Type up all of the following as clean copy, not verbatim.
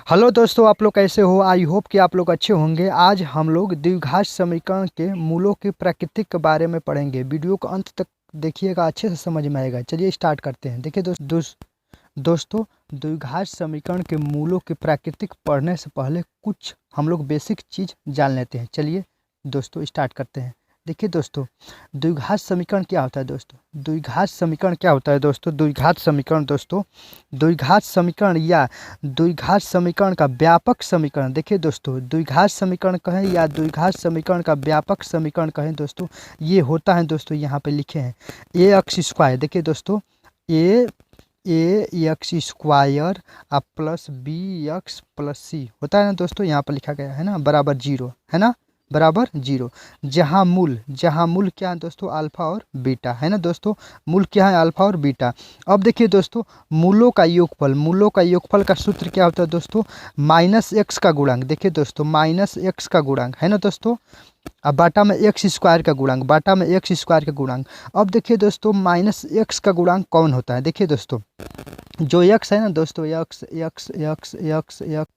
Hello दोस्तों, आप लोग कैसे हो। आई होप कि आप लोग अच्छे होंगे। आज हम लोग द्विघात समीकरण के मूलों की प्रकृति के बारे में पढ़ेंगे। वीडियो को अंत तक देखिएगा, अच्छे से समझ में आएगा। चलिए स्टार्ट करते हैं। देखिए दोस्तों, द्विघात समीकरण के मूलों की प्रकृति पढ़ने से पहले कुछ हम लोग बेसिक चीज़ जान लेते हैं। चलिए दोस्तों स्टार्ट करते हैं। देखिए दोस्तों, द्विघात समीकरण क्या होता है। द्विघात समीकरण क्या होता है द्विघात समीकरण या द्विघात समीकरण का व्यापक समीकरण। देखिए दोस्तों, द्विघात समीकरण कहें या द्विघात समीकरण का व्यापक समीकरण कहें दोस्तों, ये होता है दोस्तों, यहाँ पे लिखे हैं ए एक्स स्क्वायर। देखिए दोस्तों, a x square plus b x plus c होता है ना दोस्तों, यहाँ पर लिखा गया है ना, बराबर जीरो, है ना, बराबर जीरो। जहाँ मूल क्या है दोस्तों, अल्फा और बीटा, है ना दोस्तों। मूल क्या है, अल्फा और बीटा। अब देखिए दोस्तों, मूलों का योगफल का सूत्र क्या होता है दोस्तों, माइनस एक्स का गुणांक। देखिए दोस्तों, माइनस एक्स का गुणांक, है ना दोस्तों। अब बाटा में एक्स स्क्वायर का गुणांक, अब देखिए दोस्तों, माइनस एक्स का गुणांक कौन होता है। देखिए दोस्तों, जो एक्स है ना दोस्तों, x x x x x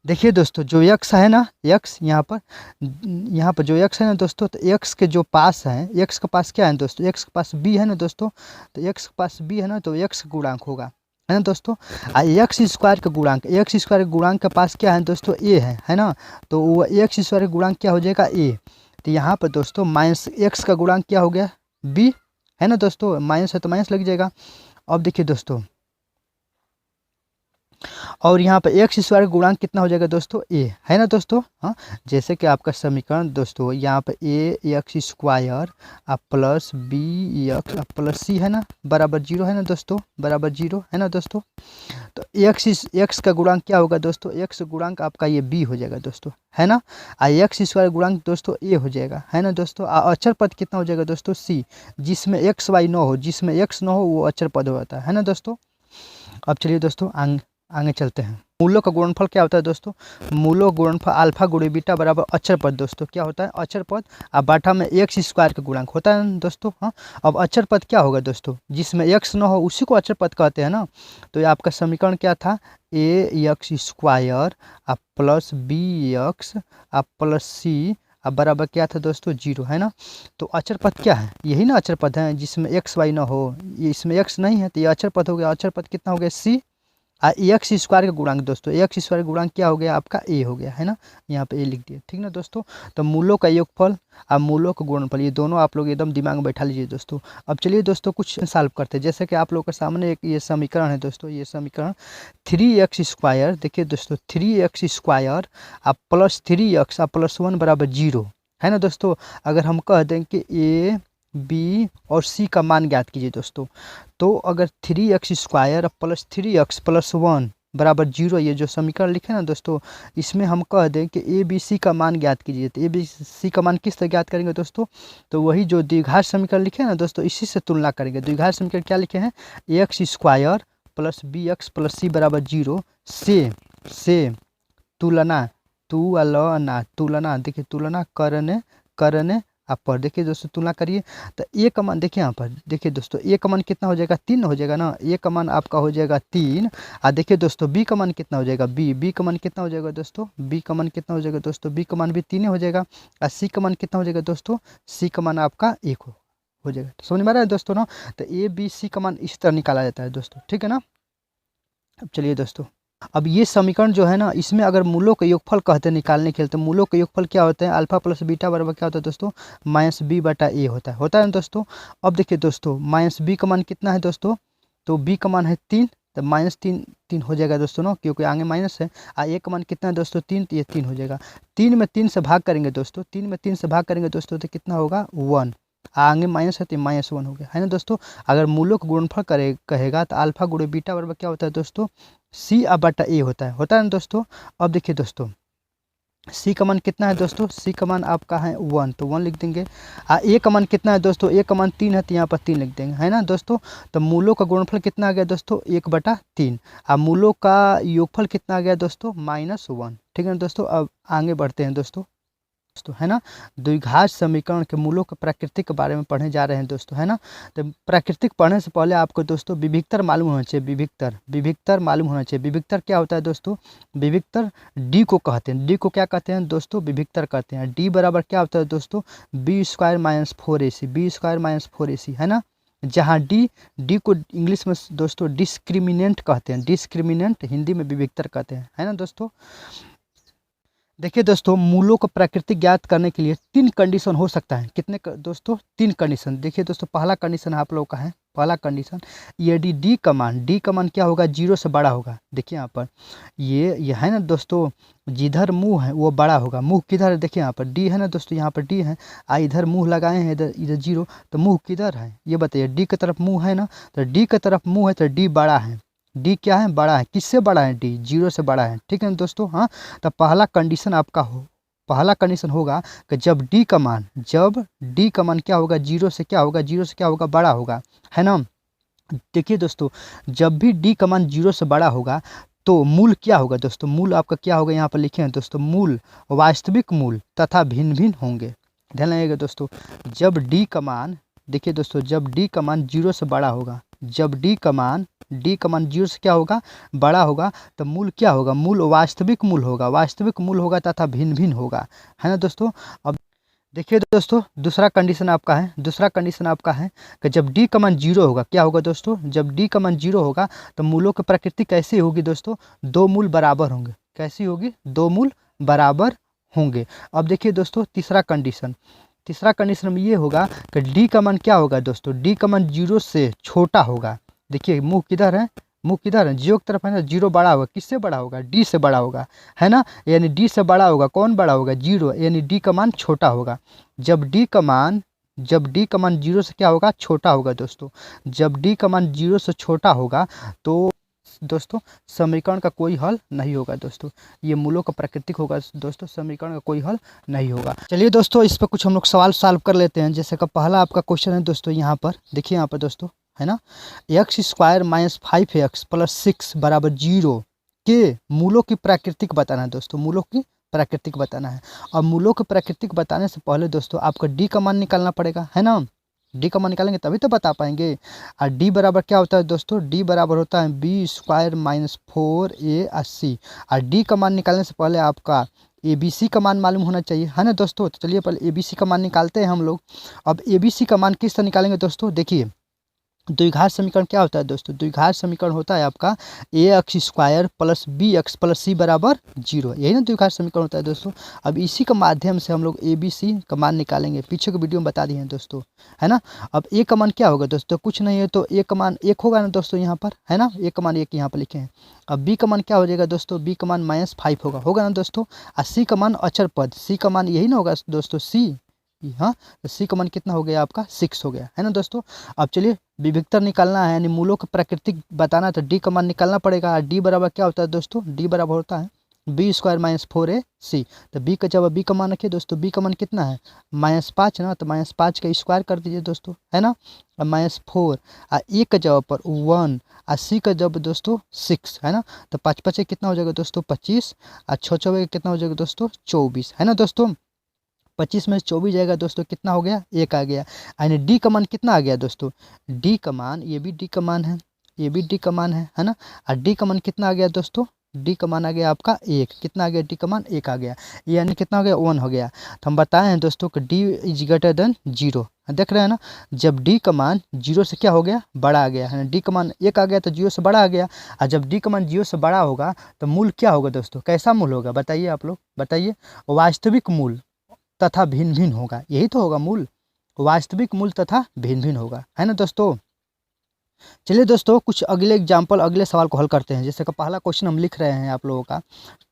देखिए दोस्तों, जो यक्स है ना, यक्स यहाँ पर जो यक्स है ना दोस्तों, तो एक्स के जो पास है, एक्स के पास क्या है दोस्तों, एक्स के पास बी है ना दोस्तों, तो एक्स के पास बी है ना, तो एक्स का गुणांक होगा, है ना दोस्तों। एक्स स्क्वायर का गुणांक के पास क्या है दोस्तों, ए है ना, तो वो एक्स स्क्वायर का गुणांक क्या हो जाएगा, ए। तो यहाँ पर दोस्तों माइनस एक्स का गुणांक क्या हो गया, बी, है ना दोस्तों। माइनस है तो माइनस लग जाएगा। अब देखिए दोस्तों, और यहाँ पर एक्स स्क्वायर का गुणांक कितना हो जाएगा दोस्तों, ए, है ना दोस्तों। हाँ, जैसे कि आपका समीकरण दोस्तों, यहाँ पर a x square plus b x plus c है ना, बराबर जीरो, है ना दोस्तों, बराबर जीरो, है ना दोस्तों। तो एक्स का गुणांक क्या होगा दोस्तों, एक्स गुणांक आपका ये बी हो जाएगा दोस्तों, है ना। एक्स स्क्वायर गुणांक दोस्तों ए हो जाएगा, है ना दोस्तों। अचर पद कितना हो जाएगा दोस्तों, सी, जिसमें एक्स वाई न हो, जिसमें एक्स न हो वो अचर पद होता है ना दोस्तों। अब चलिए दोस्तों आगे चलते हैं। मूलों का गुणनफल क्या होता है दोस्तों, मूलों का गुणनफल अल्फा गुणे बीटा बराबर अचर पद दोस्तों, क्या होता है, अचर पद। अब बाटा में एक्स स्क्वायर का गुणांक होता है ना दोस्तों। हाँ, अब अचर पद क्या होगा दोस्तों, जिसमें एक्स न हो उसी को अचर पद कहते हैं ना। तो ये आपका समीकरण क्या था, a x square plus b x plus c अब बराबर क्या था दोस्तों, जीरो, है ना। तो अचर पद क्या है, यही ना अचर पद है, जिसमें एक्स वाई ना हो, ये इसमें एक्स नहीं है तो ये अचर पद हो गया। अचर पद कितना हो गया, सी। एक्स स्क्वायर का गुणांक दोस्तों, एक्स स्क्वायर का गुणांक क्या हो गया आपका, ए हो गया, है ना। यहाँ पे ए लिख दिया, ठीक ना दोस्तों। तो मूलों का योगफल और मूलों का गुणनफल, ये दोनों आप लोग एकदम दिमाग में बैठा लीजिए दोस्तों। अब चलिए दोस्तों कुछ सॉल्व करते हैं। जैसे कि आप लोग के सामने एक ये समीकरण है दोस्तों, ये समीकरण 3x स्क्वायर। देखिए दोस्तों, 3x square plus 3x plus 1 बराबर जीरो, है ना दोस्तों। अगर हम कह दें कि ए बी और सी का मान ज्ञात कीजिए दोस्तों, तो अगर 3x square plus 3x plus 1 बराबर जीरो, ये जो समीकरण लिखे ना दोस्तों, इसमें हम कह दें कि ए बी सी का मान ज्ञात कीजिए, तो ए बी सी का मान किस तरह ज्ञात करेंगे दोस्तों, तो वही जो द्विघात समीकरण लिखे ना दोस्तों, इसी से तुलना करेंगे। द्विघात समीकरण क्या लिखे हैं, x square plus b x plus c बराबर जीरो से तुलना देखिए तुलना करने आप पर देखिए दोस्तों, तुलना करिए तो ए का मान देखिए यहाँ पर, देखिए दोस्तों ए का मान कितना हो जाएगा, 3 हो जाएगा ना, ए का मान आपका हो जाएगा 3। देखिए दोस्तों बी का मान कितना हो जाएगा, बी का मान कितना हो जाएगा दोस्तों, बी का मान कितना हो जाएगा दोस्तों, बी का मान भी 3 हो जाएगा। और सी का मान कितना हो जाएगा दोस्तों, सी का मान आपका 1 हो जाएगा। तो समझ में आ रहा है दोस्तों ना। तो ए बी सी का मान इस तरह निकाला जाता है दोस्तों, ठीक है ना। अब चलिए दोस्तों, अब ये समीकरण जो है ना, इसमें अगर मूलों का योगफल कहते हैं निकालने के लिए, तो मूलों का योगफल क्या होता है, अल्फा प्लस बीटा बराबर क्या होता है दोस्तों, माइनस बी बटा ए होता है ना दोस्तों। अब देखिए दोस्तों, माइनस बी का मान कितना है दोस्तों, तो बी का मान है 3, तो माइनस 3 हो जाएगा दोस्तों ना, क्योंकि आगे माइनस है। ए का मान कितना है दोस्तों, 3, तो ये 3 हो जाएगा। 3 में 3 से भाग करेंगे दोस्तों, 3 में 3 से भाग करेंगे दोस्तों, तो कितना होगा 1। आगे माइनस है तो माइनस 1 हो गया, है ना दोस्तों। अगर मूलों का गुणनफल कहेगा तो अल्फा गुणे बीटा बराबर क्या होता है दोस्तों, सी बटा ए होता है ना दोस्तों। अब देखिए दोस्तों, सी का मान कितना है दोस्तों, सी का मान आपका है 1, तो 1 लिख देंगे। ए का मान कितना है दोस्तों, ए का मान 3 है, तो यहाँ पर 3 लिख देंगे, है ना दोस्तों। तो मूलों का गुणनफल कितना आ गया दोस्तों, 1/3। मूलों का योगफल कितना आ गया दोस्तों, -1, ठीक है ना दोस्तों। अब आगे बढ़ते हैं दोस्तों। दोस्तों, है ना। द्विघात समीकरण के मूलों के प्रकृति के बारे में पढ़ने जा रहे हैं दोस्तों, है ना। तो प्राकृतिक पढ़ने से पहले आपको दोस्तों विविक्तर मालूम होना चाहिए। विविक्तर मालूम होना चाहिए। विविक्तर क्या होता है दोस्तों? विविक्तर डी को कहते हैं। डी को क्या कहते हैं दोस्तों? विविक्तर कहते हैं। डी बराबर क्या होता है दोस्तों? B square minus 4ac। B square minus 4ac, है ना। जहाँ डी को इंग्लिश में दोस्तों डिस्क्रिमिनेंट कहते हैं। डिस्क्रिमिनेंट हिंदी में विविक्तर कहते हैं, है ना दोस्तों। देखिए दोस्तों, मूलों को प्रकृति ज्ञात करने के लिए 3 कंडीशन हो सकता है। कितने दोस्तों? 3 कंडीशन। देखिए दोस्तों, पहला कंडीशन आप लोगों का है, पहला कंडीशन यदि डी कमान क्या होगा? 0 से बड़ा होगा। देखिए यहाँ पर ये है ना दोस्तों, जिधर मुंह है वो बड़ा होगा। मुंह किधर है? देखिए यहाँ पर डी है ना दोस्तों, यहाँ पर डी है। इधर मुंह लगाए हैं, इधर इधर 0, तो मुंह किधर है ये बताइए। डी की तरफ मुंह है ना, तो डी की तरफ मुंह है तो डी बड़ा है। डी क्या है? बड़ा है। किससे बड़ा है? डी 0 से बड़ा है। ठीक है दोस्तों। हाँ, तो पहला कंडीशन आपका पहला कंडीशन होगा कि जब डी कमान क्या होगा? 0 से क्या होगा? 0 से क्या होगा? बड़ा होगा, है ना। देखिए दोस्तों, जब भी डी कमान 0 से बड़ा होगा तो मूल क्या होगा दोस्तों? मूल आपका क्या होगा? यहाँ पर लिखे हैं दोस्तों, मूल वास्तविक मूल तथा भिन्न भिन्न होंगे। ध्यान रखिएगा दोस्तों, जब डी कमान, देखिए दोस्तों, जब डी कमान 0 से बड़ा होगा, जब डी कमान 0 से क्या होगा? बड़ा होगा, तो मूल क्या होगा? मूल वास्तविक मूल होगा। वास्तविक मूल होगा तथा भिन्न भिन्न होगा, है ना दोस्तों। अब देखिए दोस्तों, दूसरा कंडीशन आपका है कि जब डी कमान 0 होगा, क्या होगा दोस्तों? जब डी कमान 0 होगा तो मूलों की प्रकृति कैसी होगी दोस्तों? 2 मूल बराबर होंगे। कैसी होगी? 2 मूल बराबर होंगे। अब देखिए दोस्तों, तीसरा कंडीशन में ये होगा कि डी कमान क्या होगा दोस्तों? डी कमान 0 से छोटा होगा। देखिए मुंह किधर है? मुंह किधर है? 0 की तरफ है ना। 0 बड़ा होगा। किससे बड़ा होगा? डी से बड़ा होगा, है ना। यानी डी से बड़ा होगा। कौन बड़ा होगा? 0, यानी डी कमान छोटा होगा। जब डी कमान 0 से क्या होगा? छोटा होगा दोस्तों। जब डी कमान 0 से छोटा होगा तो दोस्तों समीकरण का कोई हल नहीं होगा दोस्तों। ये मूलों का प्राकृतिक होगा दोस्तों, समीकरण का कोई हल नहीं होगा। चलिए दोस्तों, इस पर कुछ हम लोग सवाल सॉल्व कर लेते हैं। जैसे का पहला आपका क्वेश्चन है दोस्तों, यहाँ पर देखिए, यहाँ पर दोस्तों, है ना, x square minus 5x plus 6 बराबर 0 के मूलों की प्राकृतिक बताना है दोस्तों। मूलों की प्राकृतिक बताना है। और मूलों की प्राकृतिक बताने से पहले दोस्तों आपको डी का मान निकालना पड़ेगा, है ना। डी का मान निकालेंगे तभी तो बता पाएंगे। और डी बराबर क्या होता है दोस्तों? डी बराबर होता है बी स्क्वायर माइनस 4ac। और डी का मान निकालने से पहले आपका ABC का मान मालूम होना चाहिए, है ना दोस्तों। तो चलिए पहले ABC का मान निकालते हैं हम लोग। अब ABC का मान किस तरह निकालेंगे दोस्तों? देखिए, द्विघात समीकरण क्या होता है दोस्तों? द्विघात समीकरण होता है आपका ax square plus bx plus c बराबर 0। यही ना द्विघात समीकरण होता है दोस्तों। अब इसी के माध्यम से हम लोग ABC का मान निकालेंगे। पीछे के वीडियो में बता दिए हैं दोस्तों, है ना। अब a का मान क्या होगा दोस्तों? कुछ नहीं है तो a का मान 1 होगा ना दोस्तों, यहाँ पर, है ना। a का मान 1 यहाँ पर लिखे हैं। अब b का मान क्या हो जाएगा दोस्तों? b का मान -5 होगा ना दोस्तों। और c का मान अचर पद, c का मान यही ना होगा दोस्तों, c। हाँ, तो सी का मान कितना हो गया आपका? 6 हो गया, है ना दोस्तों। अब चलिए विविक्तर निकालना है, यानी मूलों का प्राकृतिक बताना है, तो डी का मान निकालना पड़ेगा। डी बराबर क्या होता है दोस्तों? डी बराबर होता है बी स्क्वायर माइनस 4ac। तो बी का जब बी का मान रखिए दोस्तों, बी का मान कितना है? -5 ना, तो -5 का स्क्वायर कर दीजिए दोस्तों, है ना। -4 और ए का जगह पर 1 और सी का जब दोस्तों 6, है ना। तो 5 5 कितना हो जाएगा दोस्तों? 25 और 6 6 कितना हो जाएगा दोस्तों? 24, है ना दोस्तों। 25 में 24 जाएगा दोस्तों, कितना हो गया? 1 आ गया। यानी डी का मान कितना आ गया दोस्तों? डी का मान, ये भी डी का मान है, ये भी डी का मान है ना। और डी का मान कितना आ गया दोस्तों? डी का मान आ गया आपका 1। कितना आ गया? डी का मान 1 आ गया, यानी कितना हो गया? 1 हो गया। तो हम बताए हैं दोस्तों कि डी इज ग्रेटर देन 0। देख रहे हैं ना, जब डी का मान 0 से क्या हो गया? बड़ा आ गया, है ना। डी का मान 1 आ गया तो 0 से बड़ा आ गया। और जब डी का मान 0 से बड़ा होगा तो मूल क्या होगा दोस्तों? कैसा मूल होगा बताइए आप लोग, बताइए। वास्तविक मूल तथा भिन्न भिन्न होगा, यही तो होगा मूल। वास्तविक मूल तथा भिन्न भिन्न होगा, है ना दोस्तों। चलिए दोस्तों, कुछ अगले एग्जाम्पल, अगले सवाल को हल करते हैं। जैसे कि पहला क्वेश्चन हम लिख रहे हैं आप लोगों का,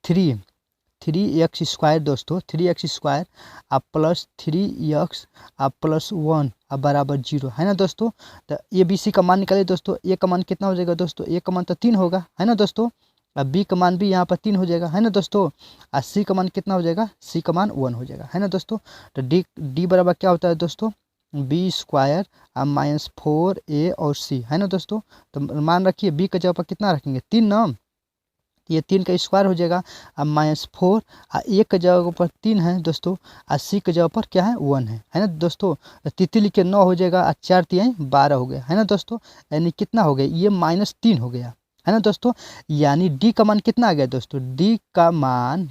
3x स्क्वायर दोस्तों, 3x स्क्वायर आप प्लस 3x आप प्लस 1 अब बराबर 0, है ना दोस्तों। तो ABC का मान निकालिए दोस्तों। ए का मान कितना हो जाएगा दोस्तों? ए का मान तो 3 होगा, है ना दोस्तों। अब बी का मान भी यहाँ पर 3 हो जाएगा, है ना दोस्तों। और सी का मान कितना हो जाएगा? सी का मान 1 हो जाएगा, है ना दोस्तों। तो डी बराबर क्या होता है दोस्तों? बी स्क्वायर अब -4a और c, है ना दोस्तों। तो मान रखिए बी का जगह पर कितना रखेंगे? 3 ना। ये 3 का स्क्वायर हो जाएगा। अब -4 1 के जगह पर 3 है दोस्तों, सी के जगह पर क्या है 1 है ना दोस्तों। तिथि लिख के 9 हो जाएगा, 4 तिहाई 12 हो गया है ना दोस्तों। यानी कितना हो गया, ये -3 हो गया है ना दोस्तों। यानी डी का मान कितना आ गया दोस्तों, डी का मान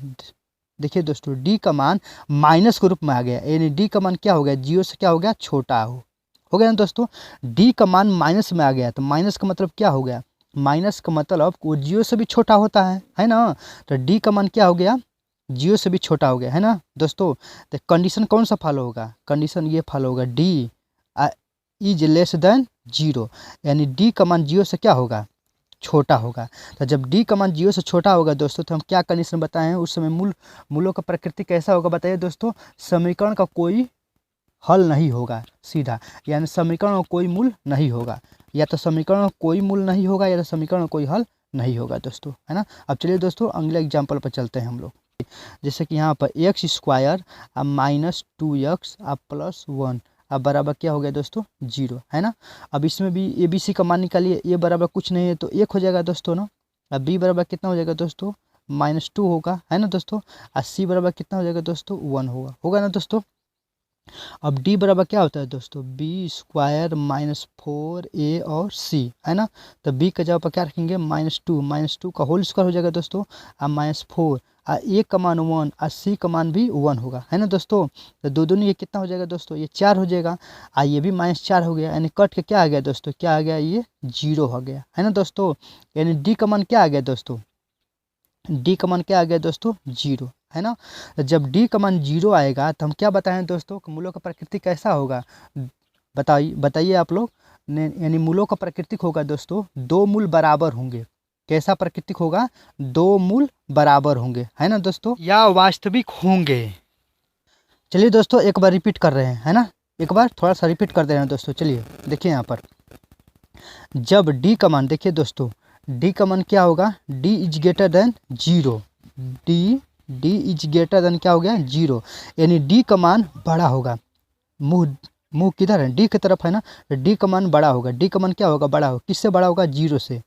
देखिए दोस्तों, डी का मान माइनस के रूप में आ गया। यानी डी का मान क्या हो गया, 0 से क्या हो गया, छोटा हो गया ना दोस्तों। डी का मान माइनस में आ गया, तो माइनस का मतलब क्या हो गया, माइनस का मतलब वो 0 से भी छोटा होता है ना। तो डी का मान क्या हो गया, 0 से भी छोटा हो गया है ना दोस्तों। तो कंडीशन कौन सा फॉलो होगा, कंडीशन ये फॉलो होगा, डी इज लेस देन 0। यानी डी का मान 0 से क्या होगा, छोटा होगा। तो जब डी का मान 0 से छोटा होगा दोस्तों, तो हम क्या कंडीशन बताए हैं, उस समय मूलों का प्रकृति कैसा होगा बताइए दोस्तों, समीकरण का कोई हल नहीं होगा सीधा। यानी समीकरण का कोई मूल नहीं होगा, या तो समीकरण का कोई मूल नहीं होगा या तो समीकरण का कोई हल नहीं होगा दोस्तों, है ना। अब चलिए दोस्तों अगले एग्जाम्पल पर चलते हैं हम लोग। जैसे कि यहाँ पर एक्स स्क्वायर अब -2x अब +1 अब बराबर क्या हो गया दोस्तों, 0 है ना। अब इसमें भी ए बी सी का मान निकालिए, ए बराबर कुछ नहीं है तो 1 हो जाएगा दोस्तों ना। अब बी बराबर कितना हो जाएगा दोस्तों, -2 होगा है ना दोस्तों। और सी बराबर कितना हो जाएगा दोस्तों, 1 होगा ना दोस्तों। अब डी बराबर क्या होता है दोस्तों, बी स्क्वायर -4a और सी है ना। तो बी का जगह पर क्या रखेंगे, -2 का होल स्क्वायर हो जाएगा दोस्तों। अब -4 ए का मान 1 और सी का मान भी 1 होगा है ना दोस्तों। तो दो दूनी ये कितना हो जाएगा दोस्तों, ये 4 हो जाएगा। ये भी -4 हो गया, यानी कट के क्या आ गया दोस्तों, क्या आ गया, ये 0 हो गया है ना दोस्तों। यानी डी का मान क्या आ गया दोस्तों, डी का मान क्या आ गया दोस्तों, 0 है ना। जब डी का मान 0 आएगा तो हम क्या बताएं दोस्तों कि मूलों का प्रकृति कैसा होगा, बताइए आप लोग। यानी मूलों का प्राकृतिक होगा दोस्तों, 2 मूल बराबर होंगे। कैसा प्राकृतिक होगा, 2 मूल बराबर होंगे है ना दोस्तों, या वास्तविक होंगे। चलिए दोस्तों एक बार रिपीट कर रहे हैं है ना, एक बार थोड़ा सा रिपीट कर दे रहे हैं दोस्तों। चलिए देखिए यहाँ पर, जब डी का मान देखिए दोस्तों, डी का मान क्या होगा, D is greater than 0, D is greater than क्या हो गया, 0। यानी डी का मान बड़ा होगा, मुंह किधर है, डी की तरफ है ना। डी का मान बड़ा होगा, डी का मान क्या होगा, बड़ा होगा। किससे बड़ा होगा, 0 से।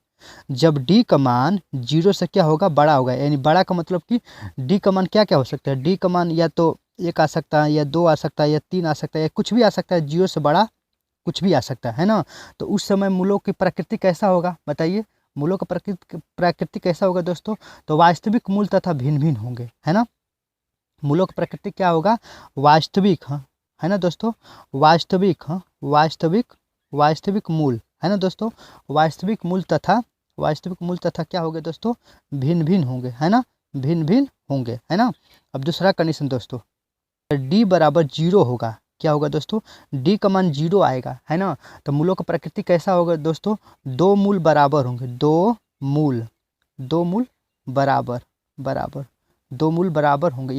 जब डी का मान 0 से क्या होगा, बड़ा होगा। यानी बड़ा का मतलब कि डी का मान क्या क्या हो सकता है, डी का मान या तो 1 आ सकता है, या 2 आ सकता है, या 3 आ सकता है, या कुछ भी आ सकता है, 0 से बड़ा कुछ भी आ सकता है ना। तो उस समय मूलों की प्रकृति कैसा होगा बताइए, मूलों का प्रकृति कैसा होगा दोस्तों, तो वास्तविक मूल तथा भिन्न भिन्न होंगे है ना। मूलों की प्रकृति क्या होगा, वास्तविक, हाँ है ना दोस्तों, वास्तविक, हाँ वास्तविक मूल है ना दोस्तों। वास्तविक मूल तथा क्या होंगे दोस्तों, भिन्न भिन्न होंगे है ना, भिन्न भिन्न होंगे है ना। अब दूसरा कंडीशन दोस्तों, डी बराबर 0 होगा, क्या होगा दोस्तों, डी का मान 0 आएगा है ना। तो मूलों का प्रकृति कैसा होगा दोस्तों, 2 मूल बराबर होंगे, 2 मूल बराबर होंगे,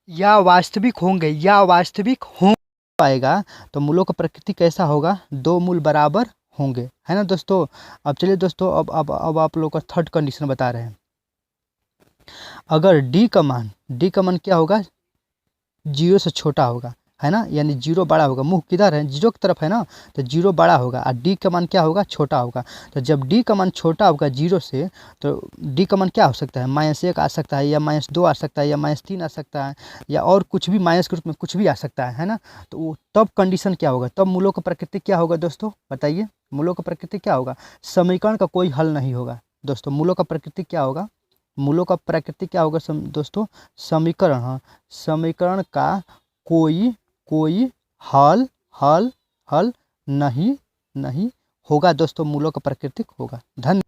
या वास्तविक होंगे आएगा। तो मूलों का प्रकृति कैसा होगा, 2 मूल बराबर होंगे है ना दोस्तों। अब चलिए दोस्तों अब आप लोगों का थर्ड कंडीशन बता रहे हैं। अगर डी का मान क्या होगा, 0 से छोटा होगा है ना, यानी 0 बड़ा होगा। मुंह किधर है, 0 की तरफ है ना, तो 0 बड़ा होगा और डी का मान क्या होगा, छोटा होगा। तो जब डी का मान छोटा होगा 0 से, तो डी का मान क्या हो सकता है, -1 आ सकता है, या -2 आ सकता है, या -3 आ सकता है, या और कुछ भी माइनस के रूप में कुछ भी आ सकता है ना। तो वो तब कंडीशन क्या होगा, तब मूलों का प्रकृति क्या होगा दोस्तों, बताइए। मूलों का प्रकृति क्या होगा, समीकरण का कोई हल नहीं होगा दोस्तों। मूलों का प्रकृति क्या होगा, मूलों का प्रकृति क्या होगा दोस्तों, समीकरण, हाँ समीकरण का कोई हल नहीं होगा दोस्तों, मूलों का प्राकृतिक होगा। धन्यवाद।